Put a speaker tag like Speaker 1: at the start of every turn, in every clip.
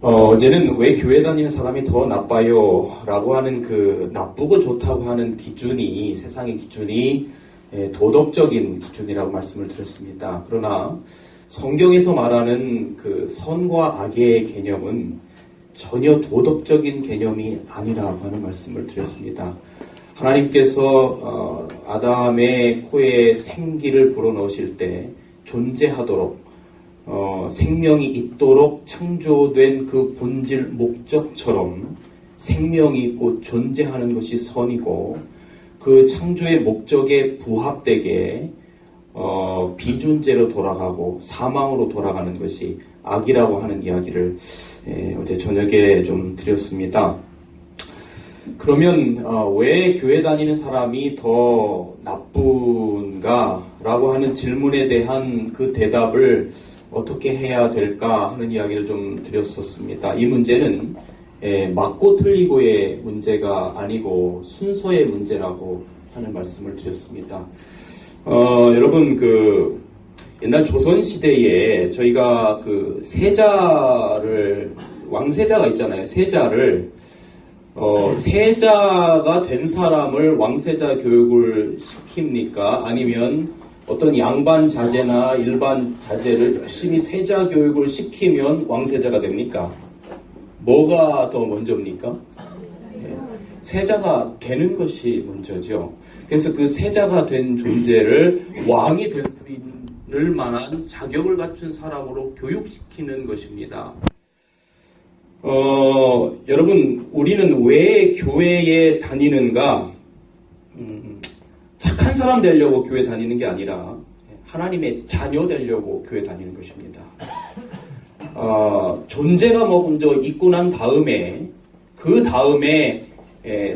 Speaker 1: 어제는 왜 교회 다니는 사람이 더 나빠요? 라고 하는 그 나쁘고 좋다고 하는 기준이, 세상의 기준이 도덕적인 기준이라고 말씀을 드렸습니다. 그러나 성경에서 말하는 그 선과 악의 개념은 전혀 도덕적인 개념이 아니라고 하는 말씀을 드렸습니다. 하나님께서 아담의 코에 생기를 불어넣으실 때 존재하도록 생명이 있도록 창조된 그 본질 목적처럼 생명이 있고 존재하는 것이 선이고, 그 창조의 목적에 부합되게 비존재로 돌아가고 사망으로 돌아가는 것이 악이라고 하는 이야기를 어제 저녁에 좀 드렸습니다. 그러면 왜 교회 다니는 사람이 더 나쁜가? 라고 하는 질문에 대한 그 대답을 어떻게 해야 될까 하는 이야기를 좀 드렸었습니다. 이 문제는 맞고 틀리고의 문제가 아니고 순서의 문제라고 하는 말씀을 드렸습니다. 여러분, 그 옛날 조선 시대에 저희가 그 세자를, 왕세자가 있잖아요. 세자를 세자가 된 사람을 왕세자 교육을 시킵니까? 아니면 어떤 양반 자제나 일반 자제를 열심히 세자 교육을 시키면 왕세자가 됩니까? 뭐가 더 먼저입니까? 세자가 되는 것이 먼저죠. 그래서 그 세자가 된 존재를 왕이 될 수 있을 만한 자격을 갖춘 사람으로 교육시키는 것입니다. 여러분, 우리는 왜 교회에 다니는가? 착한 사람 되려고 교회 다니는 게 아니라 하나님의 자녀 되려고 교회 다니는 것입니다. 존재가 먼저 있고 난 다음에 그 다음에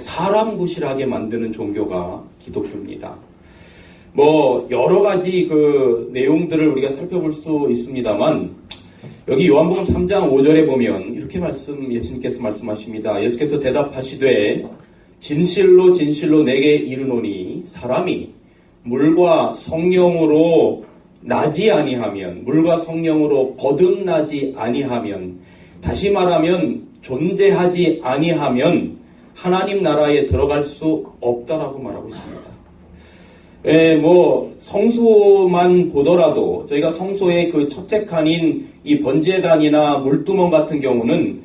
Speaker 1: 사람 구실하게 만드는 종교가 기독교입니다. 뭐 여러 가지 그 내용들을 우리가 살펴볼 수 있습니다만, 여기 요한복음 3장 5절에 보면 이렇게 예수님께서 말씀하십니다. 예수께서 대답하시되 진실로 진실로 내게 이르노니 사람이 물과 성령으로 나지 아니하면, 물과 성령으로 거듭나지 아니하면, 다시 말하면 존재하지 아니하면 하나님 나라에 들어갈 수 없다라고 말하고 있습니다. 뭐 성소만 보더라도 저희가 성소의 그 첫째 칸인 이 번제단이나 물두멍 같은 경우는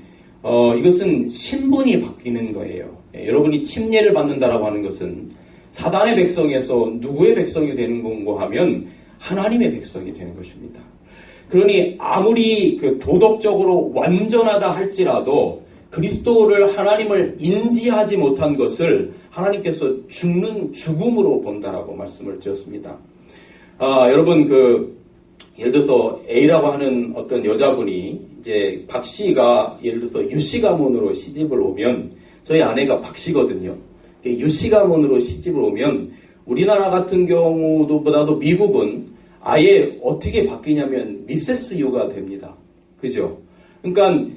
Speaker 1: 이것은 신분이 바뀌는 거예요. 여러분이 침례를 받는다라고 하는 것은 사단의 백성에서 누구의 백성이 되는 건가 하면 하나님의 백성이 되는 것입니다. 그러니 아무리 그 도덕적으로 완전하다 할지라도 그리스도를, 하나님을 인지하지 못한 것을 하나님께서 죽음으로 본다라고 말씀을 드렸습니다. 여러분, 예를 들어서 A라고 하는 어떤 여자분이 이제 박 씨가 예를 들어서 U 씨 가문으로 시집을 오면, 저희 아내가 박 씨거든요. U 씨 가문으로 시집을 오면 우리나라 같은 경우보다도 미국은 아예 어떻게 바뀌냐면 미세스 U가 됩니다. 그죠? 그러니까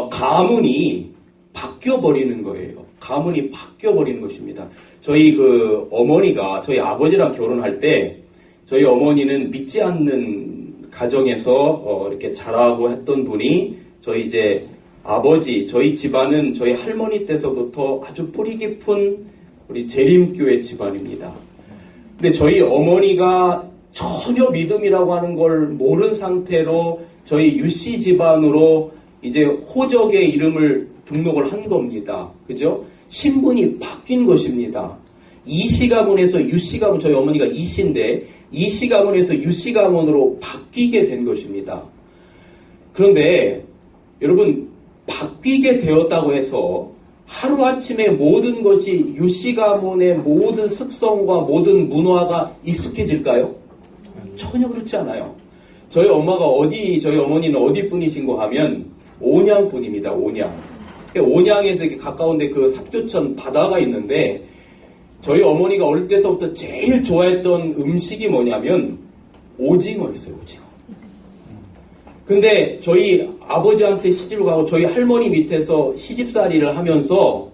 Speaker 1: 가문이 바뀌어버리는 거예요. 가문이 바뀌어버리는 것입니다. 저희 그 어머니가 저희 아버지랑 결혼할 때 저희 어머니는 믿지 않는 가정에서 이렇게 자라고 했던 분이 저희 이제 아버지, 저희 집안은 저희 할머니 때서부터 아주 뿌리 깊은 우리 재림교회 집안입니다. 근데 저희 어머니가 전혀 믿음이라고 하는 걸 모른 상태로 저희 유씨 집안으로 이제 호적의 이름을 등록을 한 겁니다. 그죠? 신분이 바뀐 것입니다. 이씨 가문에서 유씨 가문, 저희 어머니가 이씨인데 이씨 가문에서 유씨 가문으로 바뀌게 된 것입니다. 그런데 여러분, 바뀌게 되었다고 해서 하루아침에 모든 것이 유씨 가문의 모든 습성과 모든 문화가 익숙해질까요? 전혀 그렇지 않아요. 저희 어머니는 어디 분이신고 하면 온양 분입니다. 온양. 온양에서 이렇게 가까운데 그 삽교천 바다가 있는데, 저희 어머니가 어릴 때서부터 제일 좋아했던 음식이 뭐냐면 오징어였어요. 오징어. 근데 저희 아버지한테 시집을 가고 저희 할머니 밑에서 시집살이를 하면서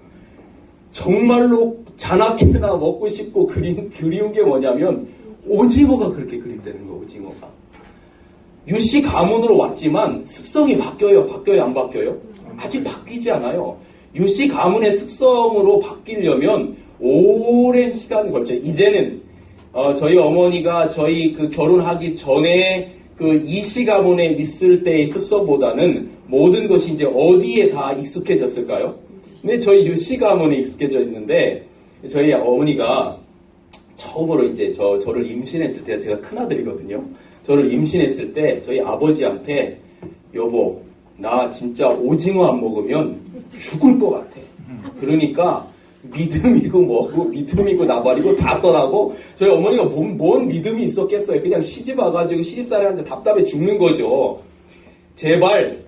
Speaker 1: 정말로 자나깨나 먹고 싶고 그리운 게 뭐냐면 오징어가 그렇게 그립다는 거예요. 오징어가. 유씨 가문으로 왔지만 습성이 바뀌어요? 바뀌어요? 안 바뀌어요? 아직 바뀌지 않아요. 유씨 가문의 습성으로 바뀌려면 오랜 시간이 걸쳐요. 이제는 저희 어머니가 저희 그 결혼하기 전에 그 이씨 가문에 있을 때의 습성보다는 모든 것이 이제 어디에 다 익숙해졌을까요? 근데 저희 유씨 가문에 익숙해져 있는데 저희 어머니가 처음으로 이제 저를 임신했을 때 제가 큰아들이거든요. 저를 임신했을 때 저희 아버지한테 여보 나 진짜 오징어 안 먹으면 죽을 것 같아. 그러니까 믿음이고 뭐고 믿음이고 나발이고 다 떠나고 저희 어머니가 뭔 믿음이 있었겠어요. 그냥 시집 와가지고 시집살이 하는데 답답해 죽는 거죠. 제발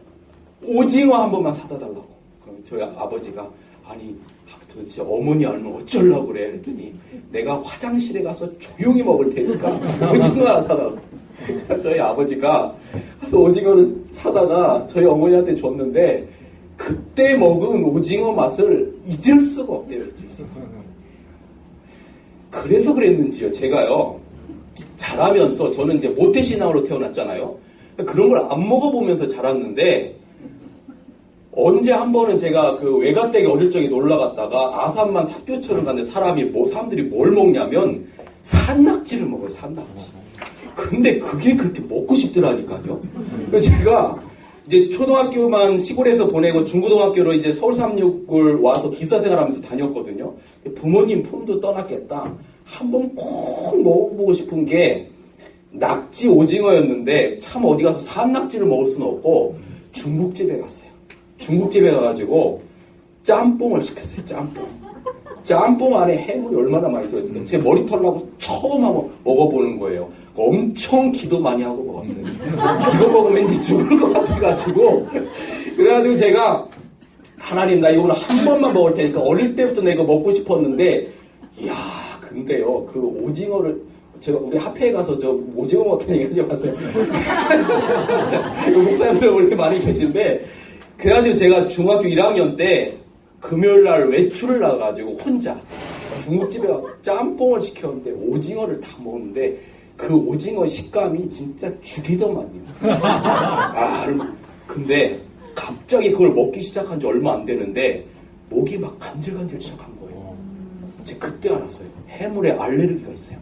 Speaker 1: 오징어 한 번만 사다 달라고. 그럼 저희 아버지가 아니 도대체 어머니 알면 어쩌려고 그래. 그랬더니 내가 화장실에 가서 조용히 먹을 테니까 오징어 하나 사달라고. 저희 아버지가 가서 오징어를 사다가 저희 어머니한테 줬는데 그때 먹은 오징어 맛을 잊을 수가 없대요. 그래서 그랬는지요. 제가요 자라면서 저는 이제 모태신앙으로 태어났잖아요. 그런 걸 안 먹어보면서 자랐는데 언제 한 번은 제가 그 외가댁에 어릴 적에 놀러 갔다가 아산만 삽교처럼 갔는데 사람들이 뭘 먹냐면 산낙지를 먹어요. 산낙지. 근데 그게 그렇게 먹고 싶더라니까요. 그래서 제가 이제 초등학교만 시골에서 보내고 중고등학교로 이제 서울 삼육을 와서 기사생활하면서 다녔거든요. 부모님 품도 떠났겠다. 한번 꼭 먹어보고 싶은 게 낙지 오징어였는데 참 어디 가서 산낙지를 먹을 수는 없고 중국집에 갔어요. 중국집에 가가지고 짬뽕을 시켰어요. 짬뽕 안에 해물이 얼마나 많이 들어있어요. 제 머리 털라고 처음 한번 먹어보는 거예요. 엄청 기도 많이 하고 먹었어요. 이거 먹으면 이제 죽을 것 같아가지고 그래가지고 제가 하나님 나 이거는 한 번만 먹을 테니까 어릴 때부터 내가 먹고 싶었는데 이야 근데요 그 오징어를 제가 우리 합회에 가서 저 오징어 먹었다는 얘기 하지 마세요. 목사님들 원래 많이 계신데 그래가지고 제가 중학교 1학년 때 금요일날 외출을 나가가지고 혼자 중국집에 가서 짬뽕을 시켰는데 오징어를 다 먹었는데 그 오징어 식감이 진짜 죽이더만요. 근데 갑자기 그걸 먹기 시작한 지 얼마 안 되는데 목이 막 간질간질 시작한 거예요. 제가 그때 알았어요. 해물에 알레르기가 있어요.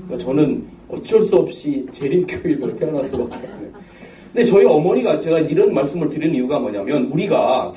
Speaker 1: 그러니까 저는 어쩔 수 없이 재림교회로 태어날 수밖에 없네요. 근데 저희 어머니가 제가 이런 말씀을 드리는 이유가 뭐냐면 우리가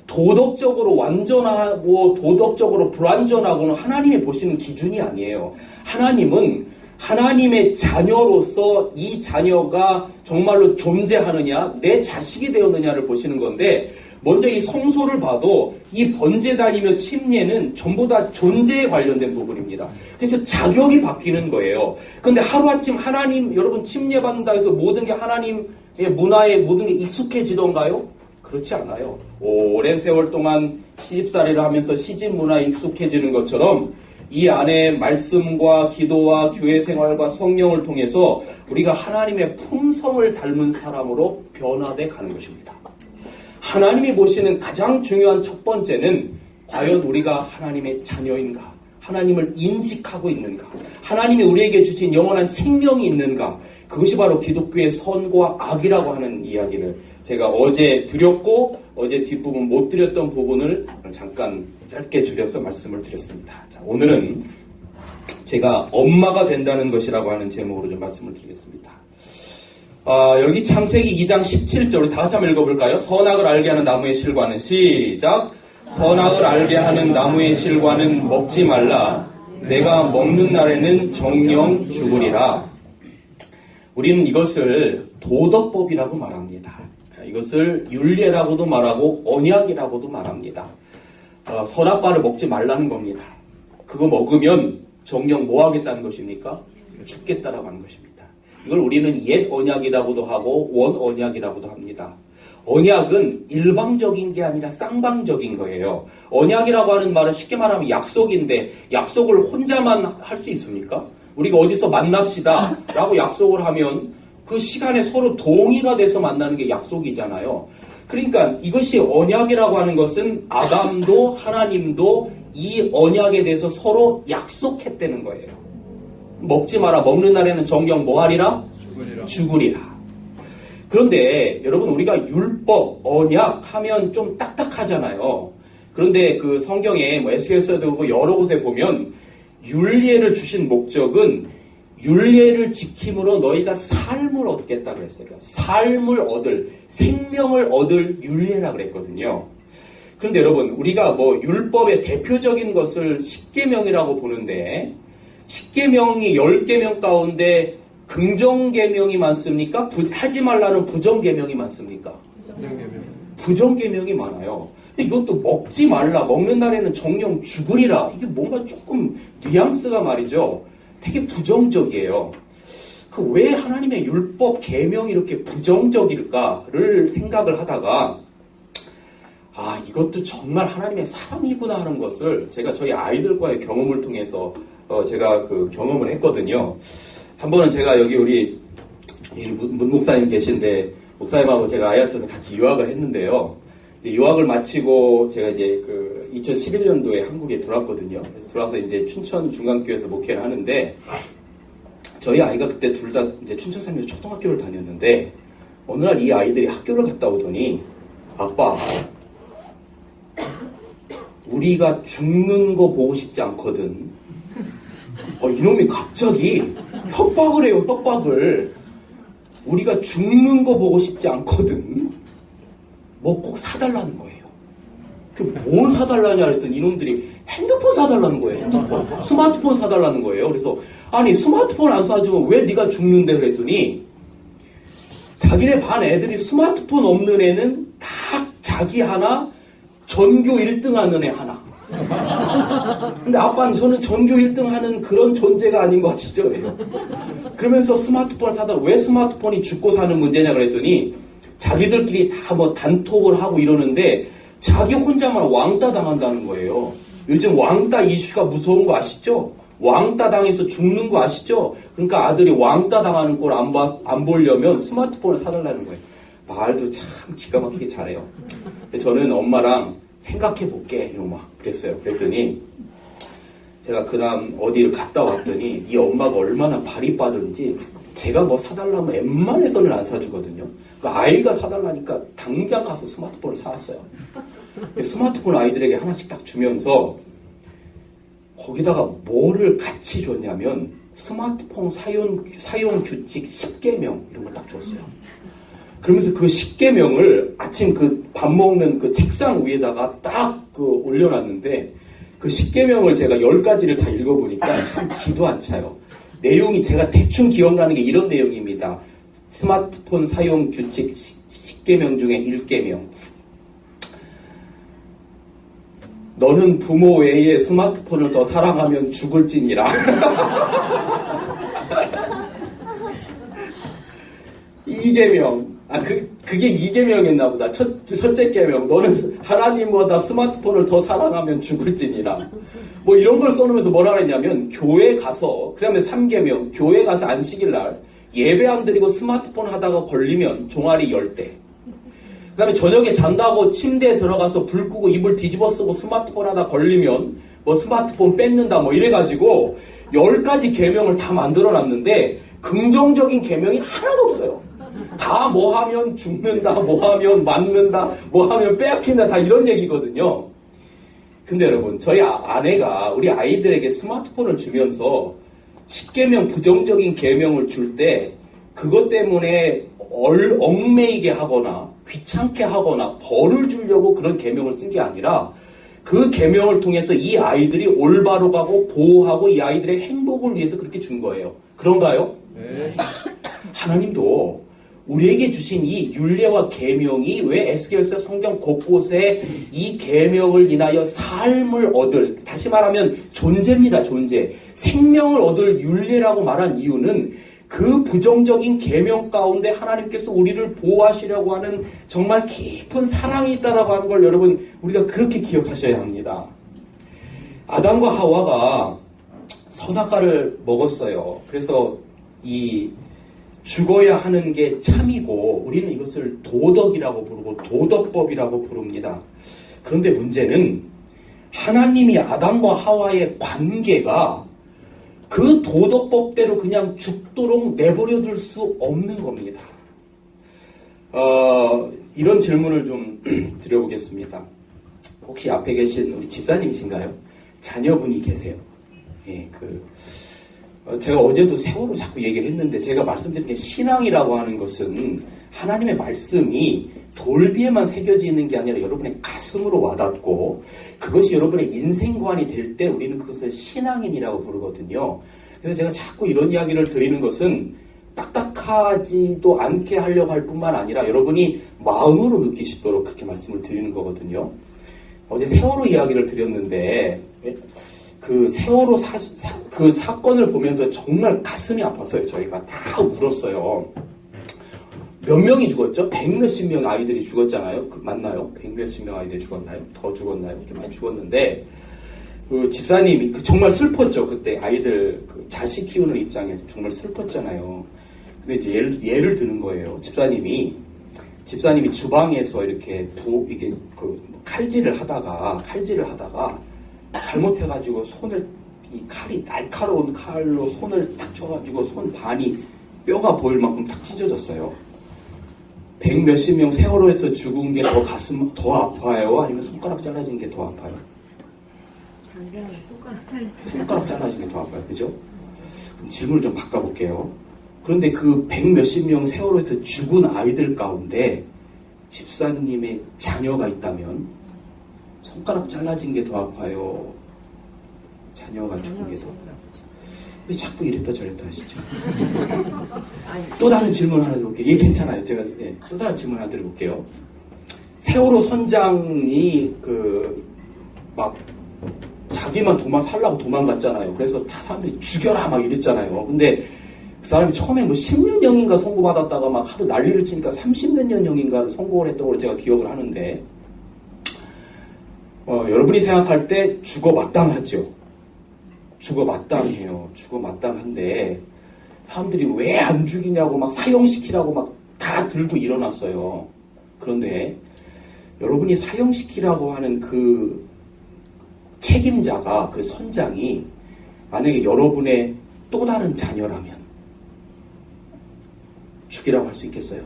Speaker 1: 도덕적으로 완전하고 도덕적으로 불완전하고는 하나님이 보시는 기준이 아니에요. 하나님은 하나님의 자녀로서 이 자녀가 정말로 존재하느냐, 내 자식이 되었느냐를 보시는 건데 먼저 이 성소를 봐도 이 번제단이며 침례는 전부 다 존재에 관련된 부분입니다. 그래서 자격이 바뀌는 거예요. 근데 하루아침 하나님, 여러분 침례 받는다 해서 모든 게 하나님의 문화에 모든 게 익숙해지던가요? 그렇지 않아요. 오랜 세월 동안 시집살이를 하면서 시집 문화에 익숙해지는 것처럼 이 안에 말씀과 기도와 교회 생활과 성령을 통해서 우리가 하나님의 품성을 닮은 사람으로 변화돼 가는 것입니다. 하나님이 보시는 가장 중요한 첫 번째는 과연 우리가 하나님의 자녀인가? 하나님을 인식하고 있는가? 하나님이 우리에게 주신 영원한 생명이 있는가? 그것이 바로 기독교의 선과 악이라고 하는 이야기를 제가 어제 드렸고 어제 뒷부분 못 드렸던 부분을 잠깐 짧게 줄여서 말씀을 드렸습니다. 자, 오늘은 제가 엄마가 된다는 것이라고 하는 제목으로 좀 말씀을 드리겠습니다. 여기 창세기 2장 17절 우리 다 같이 한번 읽어볼까요? 선악을 알게 하는 나무의 실과는 시작. 선악을 알게 하는 나무의 실과는 먹지 말라. 내가 먹는 날에는 정령 죽으리라. 우리는 이것을 도덕법이라고 말합니다. 이것을 율례라고도 말하고 언약이라고도 말합니다. 선악과를 먹지 말라는 겁니다. 그거 먹으면 정령 뭐 하겠다는 것입니까? 죽겠다라고 하는 것입니다. 이걸 우리는 옛 언약이라고도 하고 원 언약이라고도 합니다. 언약은 일방적인 게 아니라 쌍방적인 거예요. 언약이라고 하는 말은 쉽게 말하면 약속인데 약속을 혼자만 할 수 있습니까? 우리가 어디서 만납시다 라고 약속을 하면 그 시간에 서로 동의가 돼서 만나는 게 약속이잖아요. 그러니까 이것이 언약이라고 하는 것은 아담도 하나님도 이 언약에 대해서 서로 약속했다는 거예요. 먹지 마라. 먹는 날에는 정령 뭐 하리라? 죽으리라. 그런데 여러분, 우리가 율법, 언약 하면 좀 딱딱하잖아요. 그런데 그 성경에 뭐 에스겔서에도 그렇고 여러 곳에 보면 율례를 주신 목적은 율례를 지킴으로 너희가 삶을 얻겠다 그랬어요. 그러니까 삶을 얻을, 생명을 얻을 율례라 그랬거든요. 그런데 여러분, 우리가 뭐 율법의 대표적인 것을 십계명이라고 보는데, 십계명이 10계명 가운데 긍정계명이 많습니까? 하지 말라는 부정계명이 많습니까? 부정계명이 많아요. 근데 이것도 먹지 말라, 먹는 날에는 정령 죽으리라. 이게 뭔가 조금 뉘앙스가 말이죠. 되게 부정적이에요. 왜 하나님의 율법 계명이 이렇게 부정적일까를 생각을 하다가, 이것도 정말 하나님의 사랑이구나 하는 것을 제가 저희 아이들과의 경험을 통해서 제가 그 경험을 했거든요. 한 번은 제가 여기 우리 문 목사님 계신데, 목사님하고 제가 아이아스에서 같이 유학을 했는데요. 이제 유학을 마치고 제가 이제 그 2011년도에 한국에 들어왔거든요. 그래서 들어와서 이제 춘천 중간교회에서 목회를 하는데, 저희 아이가 그때 둘 다 이제 춘천 살면서 초등학교를 다녔는데, 어느 날 이 아이들이 학교를 갔다 오더니, 아빠, 우리가 죽는 거 보고 싶지 않거든. 이놈이 갑자기 협박을 해요, 협박을. 우리가 죽는 거 보고 싶지 않거든. 뭐 꼭 사달라는 거예요. 뭘 사달라냐 그랬더니 이놈들이 핸드폰 사달라는 거예요, 핸드폰. 스마트폰 사달라는 거예요. 그래서, 아니, 스마트폰 안 사주면 왜 네가 죽는데 그랬더니, 자기네 반 애들이 스마트폰 없는 애는 다 자기 하나, 전교 1등 하는 애 하나. 근데 아빠는 저는 전교 1등 하는 그런 존재가 아닌 거 아시죠? 그러면서 스마트폰을 사다, 왜 스마트폰이 죽고 사는 문제냐 그랬더니, 자기들끼리 다 뭐 단톡을 하고 이러는데, 자기 혼자만 왕따 당한다는 거예요. 요즘 왕따 이슈가 무서운 거 아시죠? 왕따 당해서 죽는 거 아시죠? 그러니까 아들이 왕따 당하는 걸 안 보려면 스마트폰을 사달라는 거예요. 말도 참 기가 막히게 잘해요. 저는 엄마랑 생각해 볼게 이러고 막 그랬어요. 그랬더니 제가 그 다음 어디를 갔다 왔더니 이 엄마가 얼마나 발이 빠른지, 제가 뭐 사달라면 웬만해서는 안 사주거든요. 그러니까 아이가 사달라니까 당장 가서 스마트폰을 사왔어요. 스마트폰 아이들에게 하나씩 딱 주면서 거기다가 뭐를 같이 줬냐면 스마트폰 사용 규칙 10계명 이런 걸 딱 줬어요. 그러면서 그 10계명을 아침 그 밥 먹는 그 책상 위에다가 딱 그 올려놨는데, 그 10계명을 제가 10가지를 다 읽어보니까 참 기도 안 차요. 내용이 제가 대충 기억나는 게 이런 내용입니다. 스마트폰 사용 규칙 10계명 중에 1계명. 너는 부모 외에 스마트폰을 더 사랑하면 죽을지니라. 이계명. 그게 이계명이었나 보다. 첫째 계명. 너는 하나님보다 스마트폰을 더 사랑하면 죽을지니라. 뭐 이런 걸 써놓으면서 뭐라 그랬냐면, 교회 가서, 그 다음에 3계명. 교회 가서 안식일 날 예배 안 드리고 스마트폰 하다가 걸리면 종아리 10대. 그 다음에 저녁에 잔다고 침대에 들어가서 불 끄고 이불 뒤집어 쓰고 스마트폰 하다 걸리면 뭐 스마트폰 뺏는다 뭐 이래가지고 10가지 계명을 다 만들어 놨는데 긍정적인 계명이 하나도 없어요. 다 뭐 하면 죽는다, 뭐 하면 맞는다, 뭐 하면 빼앗긴다, 다 이런 얘기거든요. 근데 여러분, 저희 아내가 우리 아이들에게 스마트폰을 주면서 10계명 부정적인 계명을 줄 때 그것 때문에 얽매이게 하거나 귀찮게 하거나 벌을 주려고 그런 계명을 쓴 게 아니라, 그 계명을 통해서 이 아이들이 올바로 가고 보호하고 이 아이들의 행복을 위해서 그렇게 준 거예요. 그런가요? 네. 하나님도 우리에게 주신 이 율례와 계명이 왜 에스겔서 성경 곳곳에 이 계명을 인하여 삶을 얻을, 다시 말하면 존재입니다, 존재. 생명을 얻을 율례라고 말한 이유는 그 부정적인 계명 가운데 하나님께서 우리를 보호하시려고 하는 정말 깊은 사랑이 있다라고 하는 걸 여러분, 우리가 그렇게 기억하셔야 합니다. 아담과 하와가 선악과를 먹었어요. 그래서 이 죽어야 하는 게 참이고, 우리는 이것을 도덕이라고 부르고 도덕법이라고 부릅니다. 그런데 문제는 하나님이 아담과 하와의 관계가 그 도덕법대로 그냥 죽도록 내버려 둘 수 없는 겁니다. 이런 질문을 좀 드려보겠습니다. 혹시 앞에 계신 우리 집사님이신가요? 자녀분이 계세요. 예, 제가 어제도 세월호 자꾸 얘기를 했는데, 제가 말씀드린 게 신앙이라고 하는 것은 하나님의 말씀이 돌비에만 새겨져 있는 게 아니라 여러분의 가슴으로 와닿고, 그것이 여러분의 인생관이 될 때 우리는 그것을 신앙인이라고 부르거든요. 그래서 제가 자꾸 이런 이야기를 드리는 것은 딱딱하지도 않게 하려고 할 뿐만 아니라 여러분이 마음으로 느끼시도록 그렇게 말씀을 드리는 거거든요. 어제 세월호 이야기를 드렸는데, 그 세월호 그 사건을 보면서 정말 가슴이 아팠어요. 저희가 다 울었어요. 몇 명이 죽었죠? 100몇십 명 아이들이 죽었잖아요. 맞나요? 100몇십 명 아이들이 죽었나요? 더 죽었나요? 이렇게 많이 죽었는데, 그 집사님이 정말 슬펐죠. 그때 아이들 자식 키우는 입장에서 정말 슬펐잖아요. 근데 이제 예를 드는 거예요. 집사님이 주방에서 이렇게 칼질을 하다가 잘못해가지고 이 칼이 날카로운 칼로 손을 딱 쳐가지고 손 반이 뼈가 보일 만큼 딱 찢어졌어요. 100몇십 명 세월호에서 죽은 게 더 아파요? 아니면 손가락 잘라진 게 더 아파요?
Speaker 2: 당연히
Speaker 1: 손가락 잘라진 게 더 아파요. 그죠? 그럼 질문을 좀 바꿔볼게요. 그런데 그 100몇십 명 세월호에서 죽은 아이들 가운데 집사님의 자녀가 있다면 손가락 잘라진 게 더 아파요? 자녀가 죽은 게 더 아파요? 왜 자꾸 이랬다 저랬다 하시죠? 또 다른 질문 하나 드려볼게요. 예, 괜찮아요. 제가 또 다른 질문 하나 드려볼게요. 세월호 선장이 자기만 살라고 도망갔잖아요. 그래서 다 사람들이 죽여라 막 이랬잖아요. 근데 그 사람이 처음에 10년형인가 선고받았다가 막 하도 난리를 치니까 30몇 년형인가를 선고를 했던 걸로 제가 기억을 하는데, 여러분이 생각할 때 죽어 마땅하죠. 죽어 마땅해요. 죽어 마땅한데 사람들이 왜 안 죽이냐고 막 사형시키라고 막 다 들고 일어났어요. 그런데 여러분이 사형시키라고 하는 그 책임자가, 그 선장이 만약에 여러분의 또 다른 자녀라면 죽이라고 할 수 있겠어요?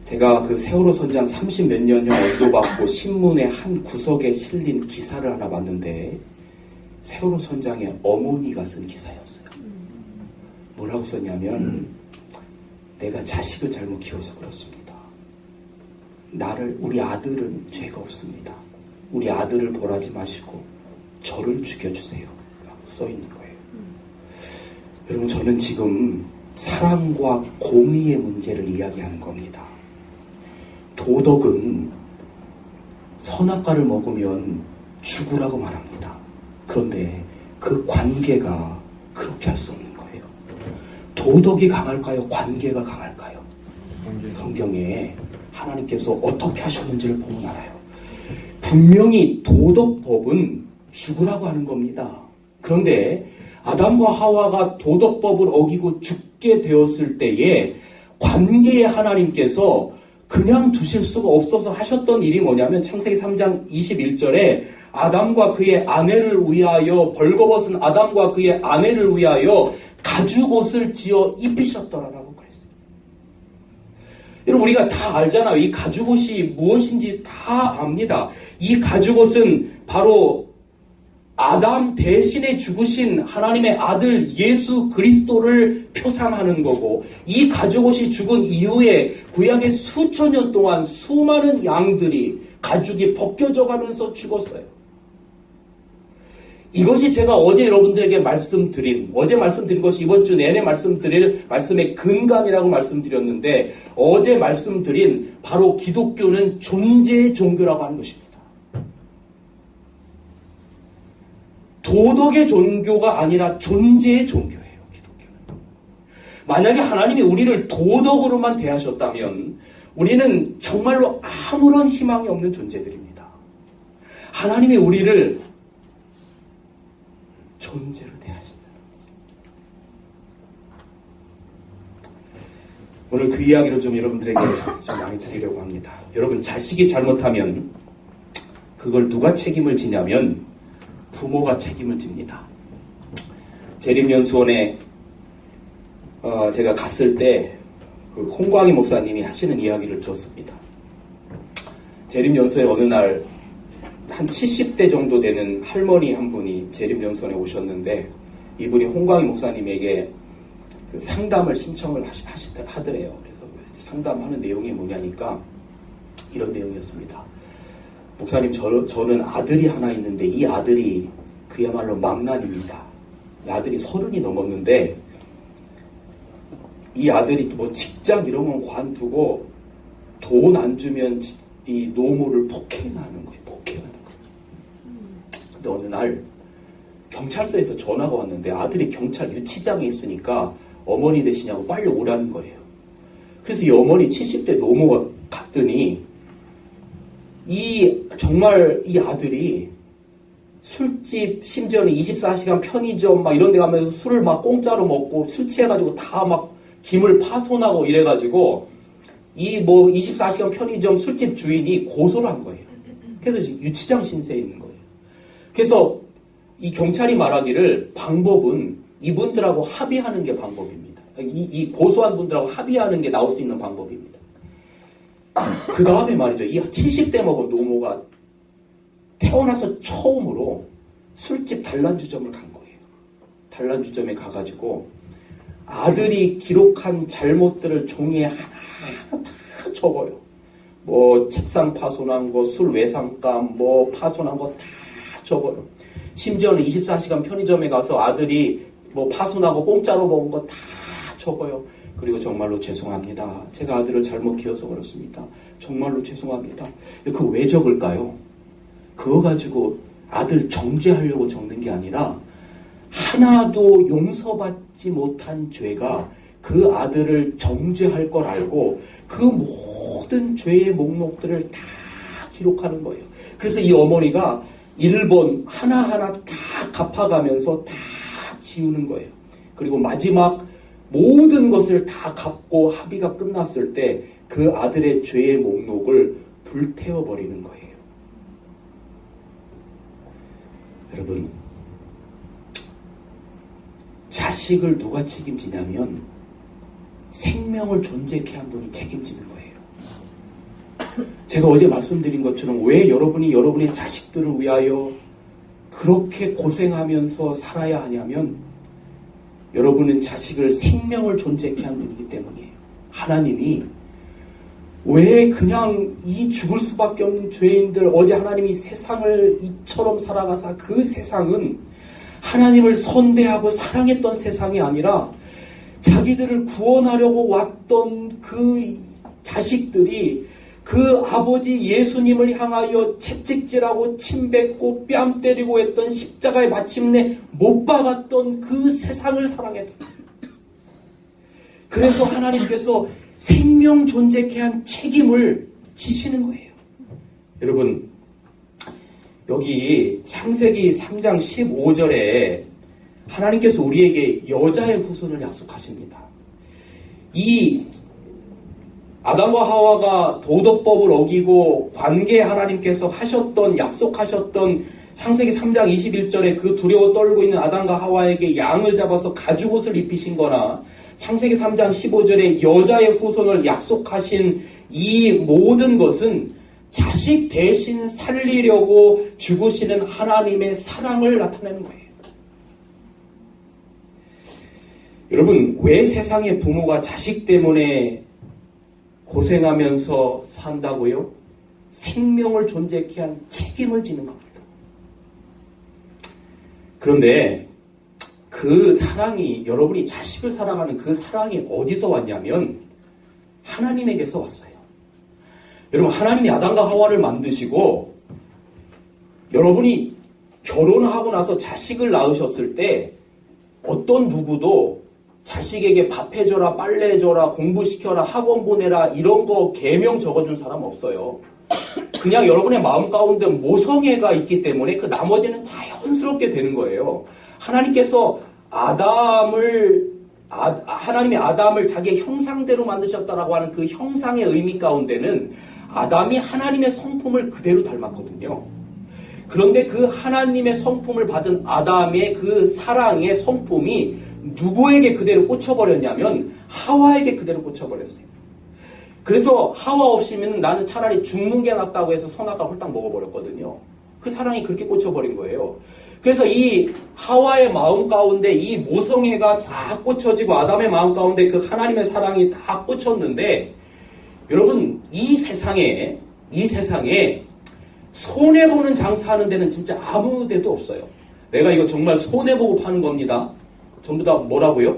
Speaker 1: 제가 그 세월호 선장 30몇 년형 언도받고 신문의 한 구석에 실린 기사를 하나 봤는데, 세월호 선장의 어머니가 쓴 기사였어요. 뭐라고 썼냐면, 내가 자식을 잘못 키워서 그렇습니다. 우리 아들은 죄가 없습니다. 우리 아들을 벌하지 마시고 저를 죽여주세요. 라고 써있는 거예요. 여러분, 저는 지금 사랑과 공의의 문제를 이야기하는 겁니다. 도덕은 선악과를 먹으면 죽으라고 말합니다. 그런데 그 관계가 그렇게 할 수 없는 거예요. 도덕이 강할까요? 관계가 강할까요? 성경에 하나님께서 어떻게 하셨는지를 보면 알아요. 분명히 도덕법은 죽으라고 하는 겁니다. 그런데 아담과 하와가 도덕법을 어기고 죽게 되었을 때에 관계의 하나님께서 그냥 두실 수가 없어서 하셨던 일이 뭐냐면, 창세기 3장 21절에 아담과 그의 아내를 위하여, 벌거벗은 아담과 그의 아내를 위하여 가죽옷을 지어 입히셨더라라고 그랬어요. 여러분, 우리가 다 알잖아요. 이 가죽옷이 무엇인지 다 압니다. 이 가죽옷은 바로 아담 대신에 죽으신 하나님의 아들 예수 그리스도를 표상하는 거고, 이 가죽옷이 죽은 이후에 구약의 수천 년 동안 수많은 양들이 가죽이 벗겨져 가면서 죽었어요. 이것이 제가 어제 여러분들에게 말씀드린 것이 이번 주 내내 말씀드릴 말씀의 근간이라고 말씀드렸는데, 어제 말씀드린 바로 기독교는 존재의 종교라고 하는 것입니다. 도덕의 종교가 아니라 존재의 종교예요, 기독교는. 만약에 하나님이 우리를 도덕으로만 대하셨다면 우리는 정말로 아무런 희망이 없는 존재들입니다. 하나님이 우리를 존재로 대하신다는 거죠. 오늘 그 이야기를 좀 여러분들에게 좀 많이 드리려고 합니다. 여러분, 자식이 잘못하면 그걸 누가 책임을 지냐면 부모가 책임을 집니다. 재림연수원에 제가 갔을 때 그 홍광희 목사님이 하시는 이야기를 들었습니다. 재림연수원에 어느 날 한 70대 정도 되는 할머니 한 분이 재림연수원에 오셨는데 이분이 홍광희 목사님에게 그 상담을 신청을 하더래요. 그래서 상담하는 내용이 뭐냐니까 이런 내용이었습니다. 목사님, 저는 아들이 하나 있는데 이 아들이 그야말로 망난입니다. 이 아들이 30이 넘었는데 이 아들이 뭐 직장 이런 건 관두고 돈 안 주면 이 노모를 폭행하는 거예요. 근데 어느 날 경찰서에서 전화가 왔는데 아들이 경찰 유치장에 있으니까 어머니 되시냐고 빨리 오라는 거예요. 그래서 이 어머니 70대 노모가 갔더니 정말 이 아들이 술집, 심지어는 24시간 편의점 막 이런 데 가면서 술을 막 공짜로 먹고 술 취해가지고 다 막 김을 파손하고 이래가지고 이 뭐 24시간 편의점 술집 주인이 고소를 한 거예요. 그래서 지금 유치장 신세에 있는 거예요. 그래서 이 경찰이 말하기를 방법은 이분들하고 합의하는 게 방법입니다. 이 고소한 분들하고 합의하는 게 나올 수 있는 방법입니다. 그 다음에 말이죠. 이 70대 먹은 노모가 태어나서 처음으로 술집 단란주점을 간 거예요. 단란주점에 가가지고 아들이 기록한 잘못들을 종이에 하나하나 다 적어요. 뭐 책상 파손한 거, 술 외상감, 뭐 파손한 거 다 적어요. 심지어는 24시간 편의점에 가서 아들이 뭐 파손하고 공짜로 먹은 거 다 적어요. 그리고 정말로 죄송합니다. 제가 아들을 잘못 키워서 그렇습니다. 정말로 죄송합니다. 그거 왜 적을까요? 그거 가지고 아들 정죄하려고 적는 게 아니라 하나도 용서받지 못한 죄가 그 아들을 정죄할 걸 알고 그 모든 죄의 목록들을 다 기록하는 거예요. 그래서 이 어머니가 1번 하나하나 다 갚아가면서 다 지우는 거예요. 그리고 마지막 모든 것을 다 갚고 합의가 끝났을 때 그 아들의 죄의 목록을 불태워버리는 거예요. 여러분, 자식을 누가 책임지냐면 생명을 존재케 한 분이 책임지는 거예요. 제가 어제 말씀드린 것처럼 왜 여러분이 여러분의 자식들을 위하여 그렇게 고생하면서 살아야 하냐면 여러분은 자식을 생명을 존재케 한 분이기 때문이에요. 하나님이 왜 그냥 이 죽을 수밖에 없는 죄인들, 어제 하나님이 세상을 이처럼 살아가사 그 세상은 하나님을 선대하고 사랑했던 세상이 아니라 자기들을 구원하려고 왔던 그 자식들이 그 아버지 예수님을 향하여 채찍질하고 침뱉고 뺨 때리고 했던 십자가에 마침내 못 박았던 그 세상을 사랑했던 거예요. 그래서 하나님께서 생명 존재케 한 책임을 지시는 거예요. 여러분, 여기 창세기 3장 15절에 하나님께서 우리에게 여자의 후손을 약속하십니다. 이 아담과 하와가 도덕법을 어기고 관계 하나님께서 하셨던 약속하셨던 창세기 3장 21절에 그 두려워 떨고 있는 아담과 하와에게 양을 잡아서 가죽옷을 입히신 거나 창세기 3장 15절에 여자의 후손을 약속하신 이 모든 것은 자식 대신 살리려고 죽으시는 하나님의 사랑을 나타내는 거예요. 여러분, 왜 세상의 부모가 자식 때문에 고생하면서 산다고요? 생명을 존재케 한 책임을 지는 겁니다. 그런데 그 사랑이, 여러분이 자식을 사랑하는 그 사랑이 어디서 왔냐면 하나님에게서 왔어요. 여러분, 하나님이 아담과 하와를 만드시고 여러분이 결혼하고 나서 자식을 낳으셨을 때 어떤 누구도 자식에게 밥 해줘라, 빨래 해줘라, 공부시켜라, 학원 보내라 이런 거 계명 적어준 사람 없어요. 그냥 여러분의 마음 가운데 모성애가 있기 때문에 그 나머지는 자연스럽게 되는 거예요. 하나님께서 하나님이 아담을 자기의 형상대로 만드셨다라고 하는 그 형상의 의미 가운데는 아담이 하나님의 성품을 그대로 닮았거든요. 그런데 그 하나님의 성품을 받은 아담의 그 사랑의 성품이 누구에게 그대로 꽂혀버렸냐면 하와에게 그대로 꽂혀버렸어요. 그래서 하와 없이면 나는 차라리 죽는 게 낫다고 해서 선악과 홀딱 먹어버렸거든요. 그 사랑이 그렇게 꽂혀버린 거예요. 그래서 이 하와의 마음 가운데 이 모성애가 다 꽂혀지고 아담의 마음 가운데 그 하나님의 사랑이 다 꽂혔는데 여러분 이 세상에 손해보는 장사하는 데는 진짜 아무 데도 없어요. 내가 이거 정말 손해보고 파는 겁니다. 전부 다 뭐라고요?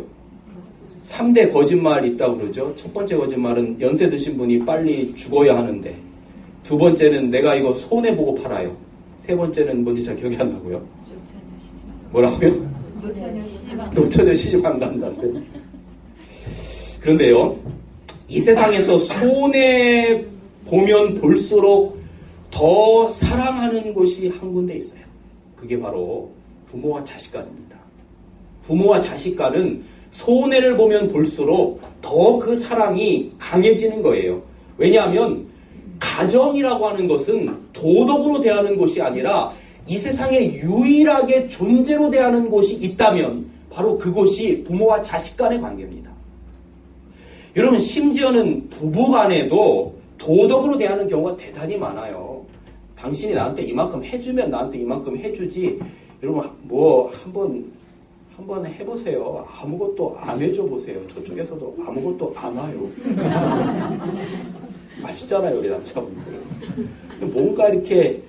Speaker 1: 3대 거짓말 있다고 그러죠. 첫 번째 거짓말은 연세 드신 분이 빨리 죽어야 하는데, 두 번째는 내가 이거 손해보고 팔아요. 세 번째는 뭔지 잘 기억이 안 나고요. 뭐라고요? 노처녀 시집 안 간다는데. 그런데요, 이 세상에서 손해 보면 볼수록 더 사랑하는 곳이 한 군데 있어요. 그게 바로 부모와 자식 간입니다. 부모와 자식 간은 손해를 보면 볼수록 더 그 사랑이 강해지는 거예요. 왜냐하면 가정이라고 하는 것은 도덕으로 대하는 곳이 아니라 이 세상에 유일하게 존재로 대하는 곳이 있다면 바로 그곳이 부모와 자식 간의 관계입니다. 여러분 심지어는 부부 간에도 도덕으로 대하는 경우가 대단히 많아요. 당신이 나한테 이만큼 해주면 나한테 이만큼 해주지. 여러분 뭐 한번 해보세요. 아무것도 안 해줘 보세요. 저쪽에서도 아무것도 안 와요. 아시잖아요, 우리 남자분들. 뭔가 이렇게